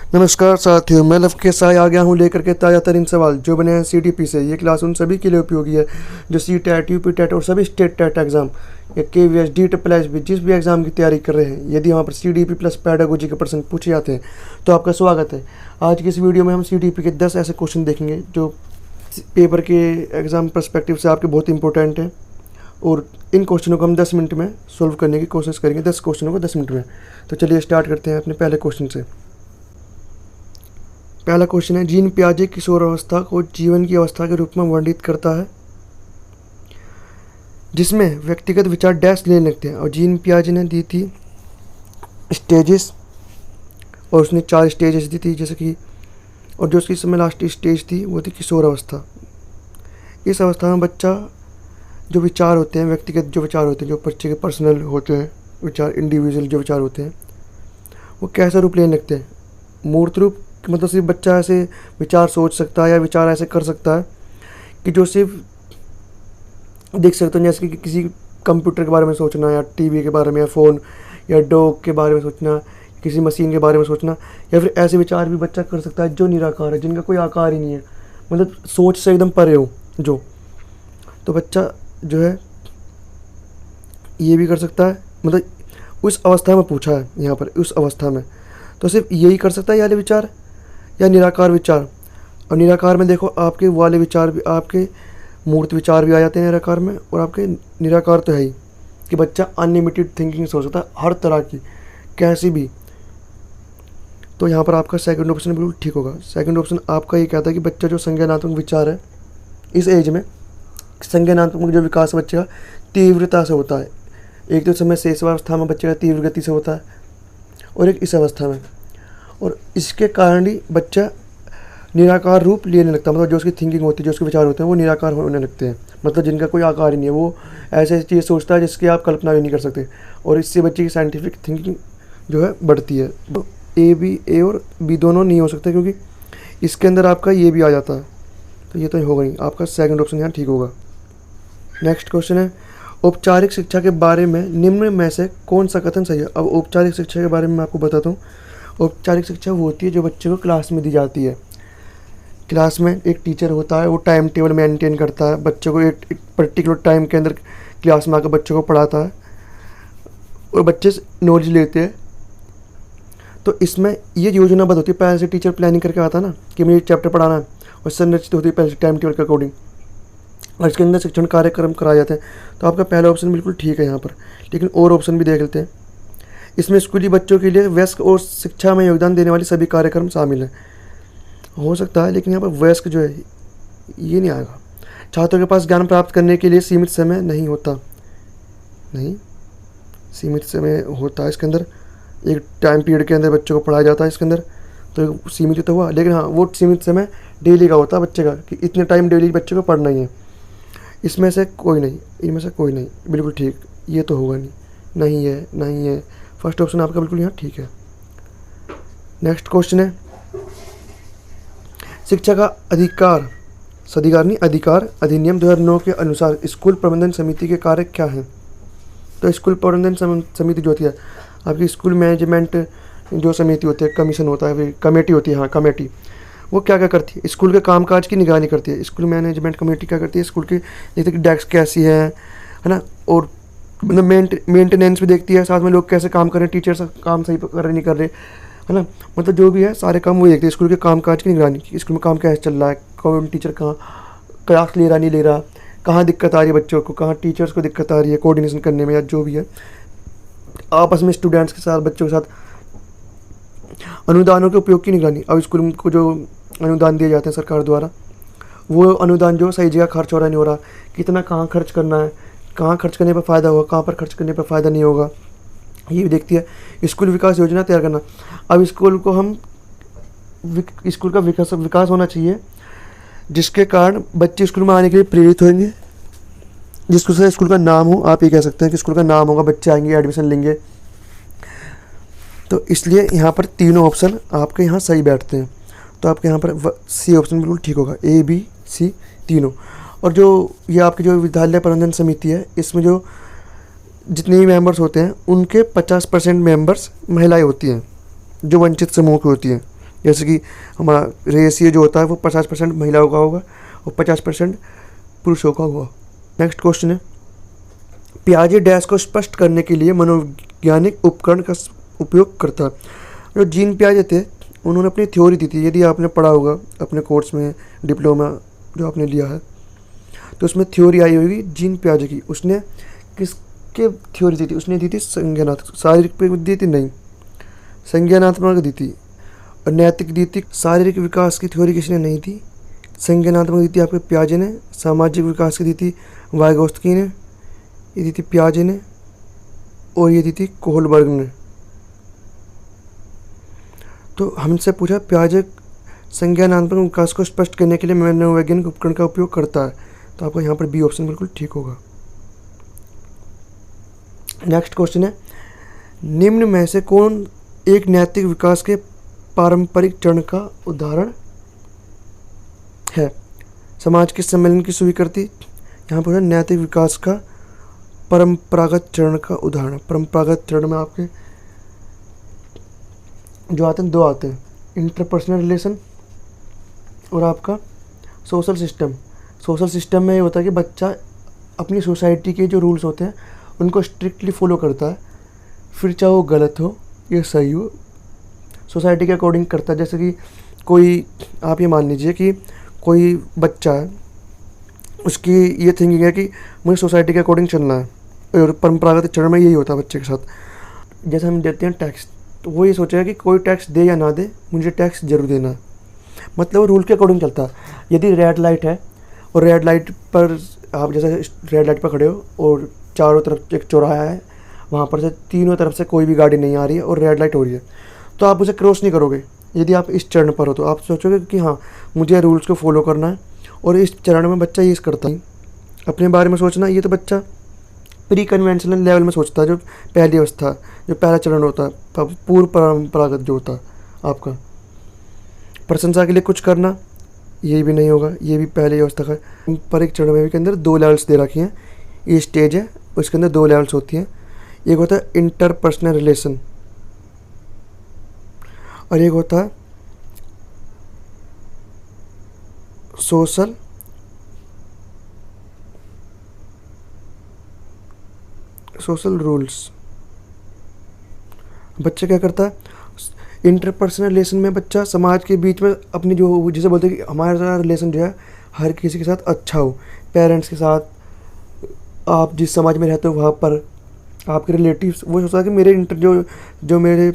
नमस्कार साथियों, मैं लव साय आ गया हूँ लेकर के ताज़ा तरीन सवाल जो बने हैं सीटीपी से। ये क्लास उन सभी के लिए उपयोगी है जो सी टैट, यूपी टैट और सभी स्टेट टैट एग्जाम या केवीएस, डी ट्रिपल एस भी जिस भी एग्जाम की तैयारी कर रहे हैं। यदि वहाँ पर सीडीपी प्लस पैडागोजी के प्रश्न पूछे जाते हैं तो आपका स्वागत है। आज की इस वीडियो में हम सीटीपी के 10 ऐसे क्वेश्चन देखेंगे जो पेपर के एग्ज़ाम पर्सपेक्टिव से आपके बहुत इंपॉर्टेंट है, और इन क्वेश्चनों को हम 10 मिनट में सोल्व करने की कोशिश करेंगे। 10 क्वेश्चनों को 10 मिनट में। तो चलिए स्टार्ट करते हैं अपने पहले क्वेश्चन से। पहला क्वेश्चन है, जीन पियाजे किशोर अवस्था को जीवन की अवस्था के रूप में वर्णित करता है जिसमें व्यक्तिगत विचार डैश लेने लगते हैं। और जीन पियाजे ने दी थी स्टेजेस, और उसने 4 स्टेजेस दी थी जैसे कि, और जो उसकी समय लास्ट स्टेज थी वो थी किशोर अवस्था। इस अवस्था में बच्चा जो विचार होते हैं, व्यक्तिगत जो विचार होते हैं, जो बच्चे के पर्सनल होते हैं विचार, इंडिविजुअल जो विचार होते हैं, वो कैसा रूप लेने लगते हैं? मूर्त रूप, मतलब सिर्फ बच्चा ऐसे विचार सोच सकता है या विचार ऐसे कर सकता है कि जो सिर्फ देख सकते हैं, जैसे कि किसी कंप्यूटर के बारे में सोचना, या टीवी के बारे में, या फ़ोन या डॉग के बारे में सोचना, किसी मशीन के बारे में सोचना, या फिर ऐसे विचार भी बच्चा कर सकता है जो निराकार है, जिनका कोई आकार ही नहीं है, मतलब सोच से एकदम परे हो जो। तो बच्चा जो है ये भी कर सकता है, मतलब उस अवस्था में पूछा है यहाँ पर, उस अवस्था में तो सिर्फ यही कर सकता है, ये वाले विचार या निराकार विचार। और निराकार में देखो आपके वाले विचार भी, आपके मूर्त विचार भी आ जाते हैं निराकार में, और आपके निराकार तो है ही कि बच्चा अनलिमिटेड थिंकिंग सोच सकता है, हर तरह की, कैसी भी। तो यहाँ पर आपका सेकंड ऑप्शन बिल्कुल ठीक होगा। सेकंड ऑप्शन आपका ये कहता है कि बच्चा जो संज्ञानात्मक विचार है, इस एज में संज्ञानात्मक जो विकास बच्चे का तीव्रता से होता है। एक तो समय शेष अवस्था में बच्चे का तीव्र गति से होता है, और एक इस अवस्था में, और इसके कारण ही बच्चा निराकार रूप लेने लगता है। मतलब जो उसकी थिंकिंग होती है, जो उसके विचार होते हैं, वो निराकार होने लगते हैं, मतलब जिनका कोई आकार ही नहीं है। वो ऐसे चीज़ सोचता है जिसकी आप कल्पना भी नहीं कर सकते, और इससे बच्चे की साइंटिफिक थिंकिंग जो है बढ़ती है। तो ए और बी दोनों नहीं हो सकते, क्योंकि इसके अंदर आपका ये भी आ जाता है, तो ये तो होगा नहीं। आपका सेकंड ऑप्शन यहाँ ठीक होगा। नेक्स्ट क्वेश्चन है, औपचारिक शिक्षा के बारे में निम्न में से कौन सा कथन सही है? अब औपचारिक शिक्षा के बारे में मैं आपको बताता हूँ। औपचारिक शिक्षा वो होती है जो बच्चे को क्लास में दी जाती है। क्लास में एक टीचर होता है, वो टाइम टेबल मेंटेन करता है, बच्चे को एक पर्टिकुलर टाइम के अंदर क्लास में आकर बच्चे को पढ़ाता है, और बच्चे नॉलेज लेते हैं। तो इसमें ये योजनाबद्ध होती है, पहले से टीचर प्लानिंग करके आता है ना कि मुझे चैप्टर पढ़ाना है, और संरचित होती है पहले से टाइम टेबल के अकॉर्डिंग, और इसके अंदर शिक्षण कार्यक्रम कराए जाते हैं। तो आपका पहला ऑप्शन बिल्कुल ठीक है यहाँ पर। लेकिन और ऑप्शन भी देख लेते हैं। इसमें स्कूली बच्चों के लिए वयस्क और शिक्षा में योगदान देने वाले सभी कार्यक्रम शामिल हैं। हो सकता है, लेकिन यहाँ पर वयस्क जो है ये नहीं आएगा। छात्रों के पास ज्ञान प्राप्त करने के लिए सीमित समय नहीं होता, नहीं सीमित समय होता है इसके अंदर, एक टाइम पीरियड के अंदर बच्चों को पढ़ाया जाता है इसके अंदर, तो सीमित तो हुआ। लेकिन हाँ, वो सीमित समय डेली का होता है बच्चे का, कि इतने टाइम डेली बच्चे को पढ़ना ही है। इसमें से कोई नहीं, इनमें से कोई नहीं, बिल्कुल ठीक, ये तो होगा नहीं, नहीं है, नहीं है। फर्स्ट ऑप्शन आपका बिल्कुल यहाँ ठीक है। नेक्स्ट क्वेश्चन है, शिक्षा का अधिकार, सधिकार नहीं, अधिकार अधिनियम 2009 के अनुसार स्कूल प्रबंधन समिति के कार्य क्या हैं? तो स्कूल प्रबंधन समिति जो होती है आपकी, स्कूल मैनेजमेंट जो समिति होती है, कमीशन होता है, फिर कमेटी होती है, हाँ कमेटी, वो क्या क्या करती है? स्कूल के कामकाज की निगरानी करती है। स्कूल मैनेजमेंट कमेटी क्या करती है? स्कूल की जैसे कि डेस्क कैसी है ना, और मतलब मेंटेनेंस भी देखती है, साथ में लोग कैसे काम कर रहे हैं, टीचर्स काम सही कर रहे नहीं कर रहे, है ना, मतलब जो भी है सारे काम वो देखते हैं। स्कूल के कामकाज की निगरानी, स्कूल में काम कैसे चल रहा है, कौन टीचर कहाँ क्लास ले रहा नहीं ले रहा, कहाँ दिक्कत आ रही है बच्चों को, कहाँ टीचर्स को दिक्कत आ रही है कोऑर्डिनेशन करने में, या जो भी है आपस में स्टूडेंट्स के साथ, बच्चों के साथ। अनुदानों के उपयोग की निगरानी, अब स्कूल को जो अनुदान दिए जाते हैं सरकार द्वारा, वो अनुदान जो सही जगह खर्च हो रहा नहीं हो रहा, कितना कहाँ खर्च करना है, कहाँ खर्च करने पर फ़ायदा होगा, कहाँ पर खर्च करने पर फ़ायदा नहीं होगा, ये भी देखती है। स्कूल विकास योजना तैयार करना, अब स्कूल को हम स्कूल का विकास होना चाहिए जिसके कारण बच्चे स्कूल में आने के लिए प्रेरित होंगे, जिसको स्कूल का नाम हो, आप ये कह सकते हैं कि स्कूल का नाम होगा, बच्चे आएंगे, एडमिशन लेंगे। तो इसलिए यहाँ पर तीनों ऑप्शन आपके यहाँ सही बैठते हैं। तो आपके यहाँ पर सी ऑप्शन बिल्कुल ठीक होगा, ए बी सी तीनों। और जो ये आपकी जो विद्यालय प्रबंधन समिति है, इसमें जो जितने भी मेंबर्स होते हैं उनके 50% मेंबर्स महिलाएं होती हैं, जो वंचित समूह की होती हैं। जैसे कि हमारा रेशियो जो होता है वो 50% महिलाओं का होगा और 50% पुरुषों का होगा। नेक्स्ट क्वेश्चन है, पियाजे डैश को स्पष्ट करने के लिए मनोवैज्ञानिक उपकरण का उपयोग करता है। जो जीन पियाजे थे उन्होंने अपनी थ्योरी दी थी, यदि आपने पढ़ा होगा अपने कोर्स में, डिप्लोमा जो आपने लिया है, तो उसमें थ्योरी आई होगी जीन पियाजे की। उसने किसके थ्योरी दी थी? उसने दी थी संज्ञानात्मक, शारीरिक पे दी थी नहीं, संज्ञानात्मक दी थी। और नैतिक दी थी, शारीरिक विकास की थ्योरी किसने नहीं दी? संज्ञानात्मक दी थी आपके पियाजे ने। सामाजिक विकास की दी थी वाइगोत्स्की ने, ये दी थी पियाजे ने, और ये दी थी कोहलबर्ग ने। तो हमसे पूछा पियाजे संज्ञानात्मक विकास को स्पष्ट करने के लिए मनोवैज्ञानिक उपकरण का उपयोग करता है, तो आपका यहाँ पर बी ऑप्शन बिल्कुल ठीक होगा। नेक्स्ट क्वेश्चन है, निम्न में से कौन एक नैतिक विकास के पारंपरिक चरण का उदाहरण है? समाज के सम्मेलन की स्वीकृति, यहाँ पर नैतिक विकास का परंपरागत चरण का उदाहरण। परंपरागत चरण में आपके जो आते हैं, दो आते हैं, इंटरपर्सनल रिलेशन और आपका सोशल सिस्टम। सोशल सिस्टम में ये होता है कि बच्चा अपनी सोसाइटी के जो रूल्स होते हैं उनको स्ट्रिक्टली फॉलो करता है, फिर चाहे वो गलत हो या सही हो, सोसाइटी के अकॉर्डिंग करता है। जैसे कि कोई, आप ये मान लीजिए कि कोई बच्चा है, उसकी ये थिंकिंग है कि मुझे सोसाइटी के अकॉर्डिंग चलना है, और परंपरागत चरण में यही होता है बच्चे के साथ। जैसे हम देते हैं टैक्स, तो वो ये सोचेगा कि कोई टैक्स दे या ना दे, मुझे टैक्स जरूर देना है, मतलब वो रूल के अकॉर्डिंग चलता है। यदि रेड लाइट है और रेड लाइट पर आप जैसे रेड लाइट पर खड़े हो और चारों तरफ एक चौराहा है, वहाँ पर से तीनों तरफ से कोई भी गाड़ी नहीं आ रही है और रेड लाइट हो रही है, तो आप उसे क्रॉस नहीं करोगे। यदि आप इस चरण पर हो तो आप सोचोगे कि हाँ मुझे रूल्स को फॉलो करना है, और इस चरण में बच्चा ये करता है। अपने बारे में सोचना, ये तो बच्चा प्री कन्वेंशनल लेवल में सोचता है, जो पहली अवस्था, जो पहला चरण होता है, पूर्व परंपरागत जो होता है आपका। प्रशंसा के लिए कुछ करना, ये भी नहीं होगा, ये भी पहली अवस्था का। पारंपरिक चरण में के अंदर 2 लेवल्स दे रखी हैं, ये स्टेज है, उसके अंदर 2 लेवल्स होती हैं। एक होता है इंटरपर्सनल रिलेशन और एक होता है सोशल रूल्स। बच्चा क्या करता है? इंटरपर्सनल रिलेशन में बच्चा समाज के बीच में अपनी जो, जिसे बोलते हैं कि हमारा रिलेशन जो है हर किसी के साथ अच्छा हो, पेरेंट्स के साथ, आप जिस समाज में रहते हो वहाँ पर आपके रिलेटिव्स, वो सोचता है कि मेरे जो मेरे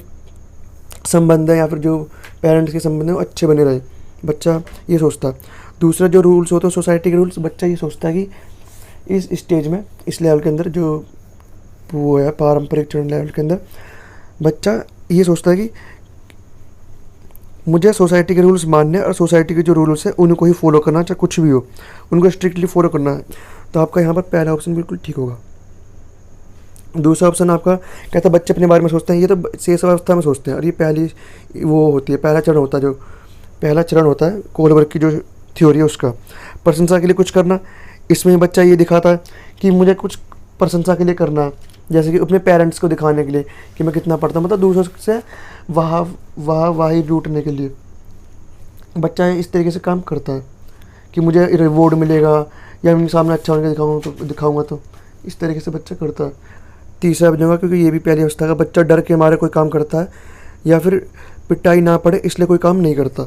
संबंध है या फिर जो पेरेंट्स के संबंध है वो अच्छे बने रहे, बच्चा ये सोचता है। दूसरा जो रूल्स होते हैं सोसाइटी के रूल्स, बच्चा ये सोचता है कि इस स्टेज में, इस लेवल के अंदर जो वो है पारंपरिक चरण लेवल के अंदर, बच्चा ये सोचता है कि मुझे सोसाइटी के रूल्स मानने और सोसाइटी के जो रूल्स है उनको ही फॉलो करना, चाहे कुछ भी हो उनको स्ट्रिक्टली फॉलो करना है। तो आपका यहाँ पर पहला ऑप्शन बिल्कुल ठीक होगा। दूसरा ऑप्शन आपका कहता है बच्चे अपने बारे में सोचते हैं, ये तो शेष अवस्था में सोचते हैं, और ये पहली वो होती है, पहला चरण होता है, जो पहला चरण होता है कोहलबर्ग की जो थ्योरी है उसका। प्रशंसा के लिए कुछ करना, इसमें बच्चा ये दिखाता है कि मुझे कुछ प्रशंसा के लिए करना है, जैसे कि अपने पेरेंट्स को दिखाने के लिए कि मैं कितना पढ़ता हूँ, मतलब दूसरों से वाही लूटने के लिए बच्चा इस तरीके से काम करता है कि मुझे रिवॉर्ड मिलेगा या उनके सामने अच्छा होने दिखाऊंगा तो इस तरीके से बच्चा करता है। तीसरा बनेगा, क्योंकि ये भी पहली अवस्था का, बच्चा डर के मारे कोई काम करता है या फिर पिटाई ना पड़े इसलिए कोई काम नहीं करता।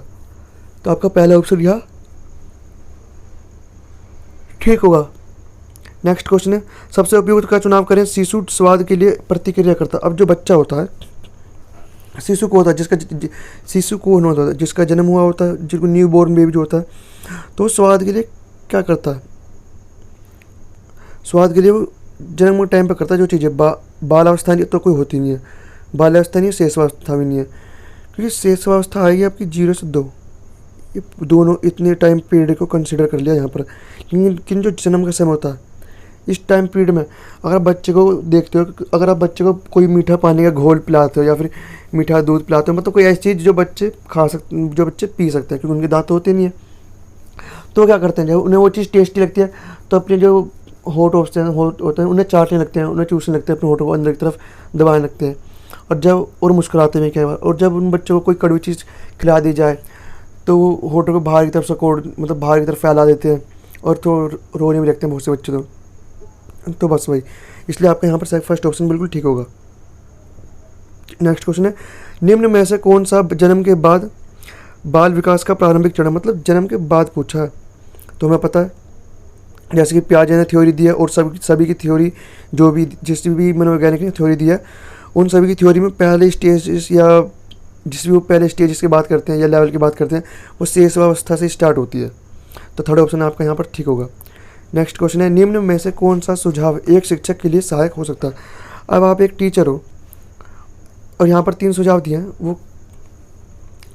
तो आपका पहला ऑप्शन यहाँ ठीक होगा। नेक्स्ट क्वेश्चन है, सबसे उपयुक्त का चुनाव करें। शिशु स्वाद के लिए प्रतिक्रिया करता। अब जो बच्चा होता है, शिशु को होता है शिशु कौन होता है? जिसका जन्म हुआ होता है, जिसको न्यू बॉर्न बेबी जो होता है, तो स्वाद के लिए क्या करता है? स्वाद के लिए वो जन्म के टाइम पर करता है जो चीज़ें बालावस्था तो कोई होती नहीं है, बालावस्था नहीं है, शेषावस्था भी नहीं है, क्योंकि शेषावस्था आएगी आपकी 0 से 2, ये दोनों इतने टाइम पीरियड को कंसिडर कर लिया यहाँ पर। लेकिन जो जन्म का समय होता है इस टाइम पीरियड में अगर बच्चे को देखते हो, अगर आप बच्चे को कोई मीठा पानी का घोल पिलाते हो या फिर मीठा दूध पिलाते हो, मतलब कोई ऐसी चीज़ जो बच्चे खा सकते, जो बच्चे पी सकते हैं, क्योंकि उनके दांत होते नहीं है, तो क्या करते हैं जब उन्हें वो चीज़ टेस्टी लगती है तो अपने जो होठ होते हैं उन्हें चाटने लगते हैं, उन्हें चूसने लगते हैं, अपने होठों को अंदर की तरफ दबाने लगते हैं। और जब और मुस्कुराते हुए कई बार, और जब उन बच्चों को कोई कड़वी चीज़ खिला दी जाए तो वो होठों को बाहर की तरफ सकोड़ मतलब बाहर की तरफ फैला देते हैं और तो रोने भी लगते हैं बहुत से बच्चे। तो बस वही, इसलिए आपका यहाँ पर फर्स्ट ऑप्शन बिल्कुल ठीक होगा। नेक्स्ट क्वेश्चन है, निम्न में से कौन सा जन्म के बाद बाल विकास का प्रारंभिक चरण, मतलब जन्म के बाद पूछा है तो हमें पता है, जैसे कि पियाजे ने थ्योरी दी है और सभी की थ्योरी जो भी जिस भी मनोवैज्ञानिक ने थ्योरी दी है उन सभी की थ्योरी में पहले स्टेज या जिस भी वो पहले स्टेज की बात करते हैं या लेवल की बात करते हैं वो शेष अवस्था से स्टार्ट होती है। तो थर्ड ऑप्शन आपका यहाँ पर ठीक होगा। नेक्स्ट क्वेश्चन है, निम्न में से कौन सा सुझाव एक शिक्षक के लिए सहायक हो सकता है। अब आप एक टीचर हो और यहाँ पर 3 सुझाव दिए हैं, वो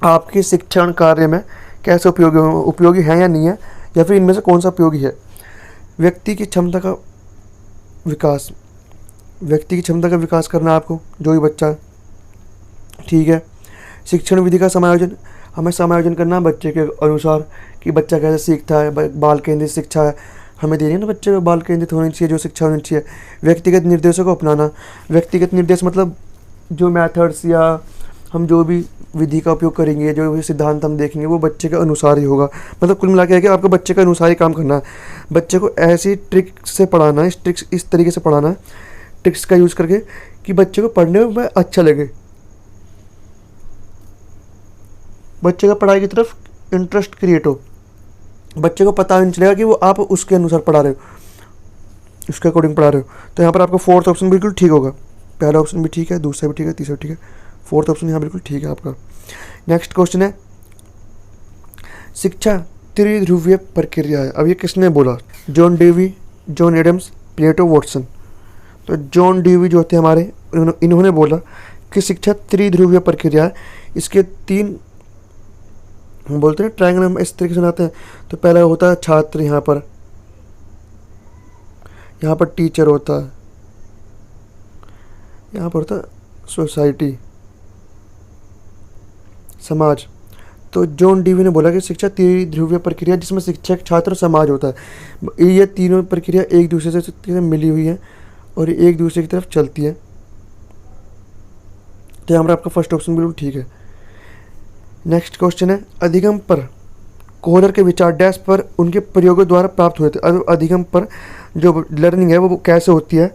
आपके शिक्षण कार्य में कैसे उपयोगी है या नहीं है, या फिर इनमें से कौन सा उपयोगी है। व्यक्ति की क्षमता का विकास करना आपको, जो भी बच्चा है, ठीक है। शिक्षण विधि का समायोजन, हमें समायोजन करना बच्चे के अनुसार कि बच्चा कैसे सीखता है, बाल केंद्रित शिक्षा है हमें देनी है ना, बच्चे को बाल केंद्रित होनी चाहिए जो शिक्षा होनी चाहिए। व्यक्तिगत निर्देशों को अपनाना, व्यक्तिगत निर्देश मतलब जो मेथड्स या हम जो भी विधि का उपयोग करेंगे, जो भी सिद्धांत हम देखेंगे वो बच्चे के अनुसार ही होगा। मतलब कुल मिला के है कि आपको बच्चे के अनुसार ही काम करना है। बच्चे को ऐसी ट्रिक से पढ़ाना है, इस तरीके से पढ़ाना है, ट्रिक्स का यूज़ करके कि बच्चे को पढ़ने में अच्छा लगे, बच्चे का पढ़ाई की तरफ इंटरेस्ट क्रिएट हो, बच्चे को पता नहीं चलेगा कि वो आप उसके अनुसार पढ़ा रहे हो, उसके अकॉर्डिंग पढ़ा रहे हो। तो यहाँ पर आपका फोर्थ ऑप्शन बिल्कुल ठीक होगा। पहला ऑप्शन भी ठीक है, दूसरा भी ठीक है, तीसरा भी ठीक है, फोर्थ ऑप्शन यहाँ बिल्कुल ठीक है आपका। नेक्स्ट क्वेश्चन है, शिक्षा त्रिध्रुवीय प्रक्रिया है। अब ये किसने बोला, जॉन डेवी, जॉन एडम्स, प्लेटो, वॉटसन। तो जॉन डेवी जो होते हैं हमारे, इन्होंने बोला कि शिक्षा त्रिध्रुवीय प्रक्रिया है। इसके 3 हम बोलते हैं ट्रायंगल, हम इस तरीके से बनाते हैं। तो पहला होता है छात्र, यहाँ पर टीचर होता है, यहाँ पर होता है सोसाइटी, समाज। तो जॉन डेवी ने बोला कि शिक्षा त्रिध्रुवीय प्रक्रिया जिसमें शिक्षक, छात्र, समाज होता है। ये तीनों प्रक्रिया एक दूसरे से मिली हुई है और एक दूसरे की तरफ चलती है। तो यहाँ पर आपका फर्स्ट ऑप्शन बिल्कुल ठीक है। नेक्स्ट क्वेश्चन है, अधिगम पर कोहलर के विचार डैश पर उनके प्रयोगों द्वारा प्राप्त हुए थे। अधिगम पर जो लर्निंग है वो कैसे होती है,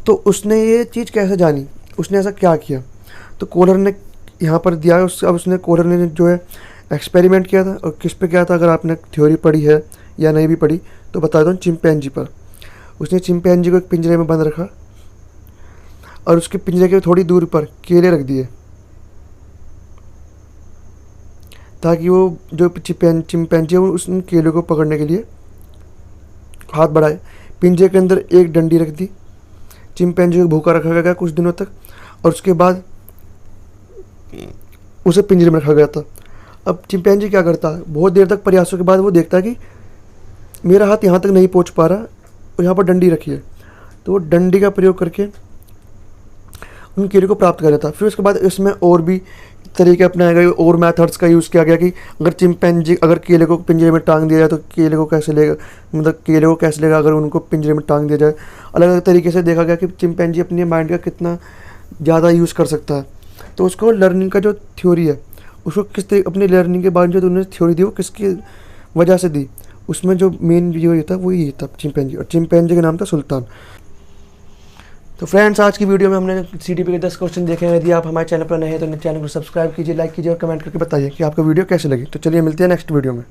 तो उसने ये चीज़ कैसे जानी, उसने ऐसा क्या किया। तो कोहलर ने यहाँ पर दिया है, अब कोहलर ने जो है एक्सपेरिमेंट किया था, और किस पे किया था, अगर आपने थ्योरी पढ़ी है या नहीं भी पढ़ी तो बता दो, चिंपैंजी पर। उसने चिंपैंजी को एक पिंजरे में बंद रखा और उसके पिंजरे के थोड़ी दूर पर केले रख दिए ताकि वो जो चिंपैंजी है वो उस केले को पकड़ने के लिए हाथ बढ़ाए। पिंजरे के अंदर एक डंडी रख दी, चिंपैंजी को भूखा रखा गया कुछ दिनों तक, और उसके बाद उसे पिंजरे में रखा गया था। अब चिंपैंजी क्या करता है, बहुत देर तक प्रयासों के बाद वो देखता है कि मेरा हाथ यहाँ तक नहीं पहुँच पा रहा और यहाँ पर डंडी रखी है, तो वो डंडी का प्रयोग करके उन केले को प्राप्त कर लेता। फिर उसके बाद इसमें और भी तरीके अपनाए गए और मेथड्स का यूज़ किया गया कि अगर केले को पिंजरे में टांग दिया जाए तो केले को कैसे लेगा, मतलब केले को कैसे लेगा अगर उनको पिंजरे में टांग दिया जाए। अलग अलग तरीके से देखा गया कि चिंपैंजी अपने माइंड का कितना ज़्यादा यूज़ कर सकता है। तो उसको लर्निंग का जो थ्योरी है उसको किस तरीके अपनी लर्निंग के बारे में जो उन्होंने थ्योरी दी वो किसकी वजह से दी, उसमें जो मेन जो था वो ये था चिंपैंजी, और चिंपैंजी का नाम था सुल्तान। तो फ्रेंड्स, आज की वीडियो में हमने CTP के 10 क्वेश्चन देखे हैं। यदि आप हमारे चैनल पर नए हैं तो चैनल को सब्सक्राइब कीजिए, लाइक कीजिए और कमेंट करके बताइए कि आपको वीडियो कैसे लगी। तो चलिए मिलते हैं नेक्स्ट वीडियो में।